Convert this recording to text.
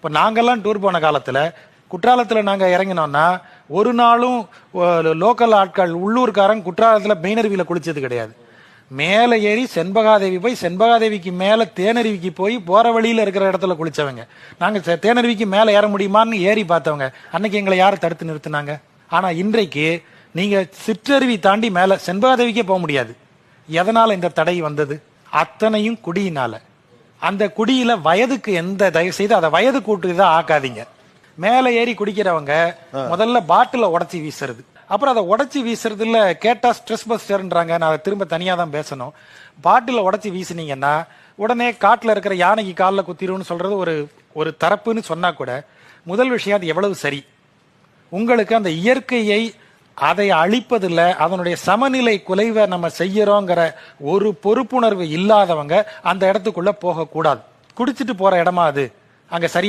இப்போ நாங்கெல்லாம் டூர் போன காலத்தில் குற்றாலத்தில் நாங்கள் இறங்கினோம்னா ஒரு நாளும் லோக்கல் ஆட்கள் உள்ளூர்காரன் குற்றாலத்தில் மெயினருவியில் குளிச்சது கிடையாது. மேலே ஏறி செண்பகாதேவி போய் செண்பகாதேவிக்கு மேலே தேனருவிக்கு போய் போகிற வழியில் இருக்கிற இடத்துல குளித்தவங்க. நாங்கள் தேனருவிக்கு மேலே ஏற முடியுமான்னு ஏறி பார்த்தவங்க. அன்னைக்கு எங்களை யார் தடுத்து நிறுத்தினாங்க? ஆனால் இன்றைக்கு நீங்கள் சிற்றருவி தாண்டி மேலே செண்பகாதேவிக்கே போக முடியாது. எதனால் இந்த தடை வந்தது? அத்தனையும் குடியினால. அந்த குடியில வயதுக்கு தயவு செய்து அதை வயது கூட்டுதான் ஆக்காதீங்க. மேலே ஏறி குடிக்கிறவங்க முதல்ல பாட்டில உடச்சி வீசுறது, அப்புறம் அதை உடச்சி வீசுறதுல கேட்டா ஸ்ட்ரெஸ் பஸ்டர்ன்றாங்க. நான் அதை திரும்ப தனியா தான் பேசணும். பாட்டில உடச்சி வீசினீங்கன்னா உடனே காட்டுல இருக்கிற யானைக்கு காலில் குத்திருன்னு சொல்றது ஒரு தரப்புன்னு சொன்னா கூட முதல் விஷயம் அது எவ்வளவு சரி? உங்களுக்கு அந்த இயற்கையை அதை அழிப்பதில்லை, அதனுடைய சமநிலை குலைவை நம்ம செய்யறோங்கிற ஒரு பொறுப்புணர்வு இல்லாதவங்க அந்த இடத்துக்குள்ள போக கூடாது. குடிச்சிட்டு போற இடமா அது? அங்க சரியான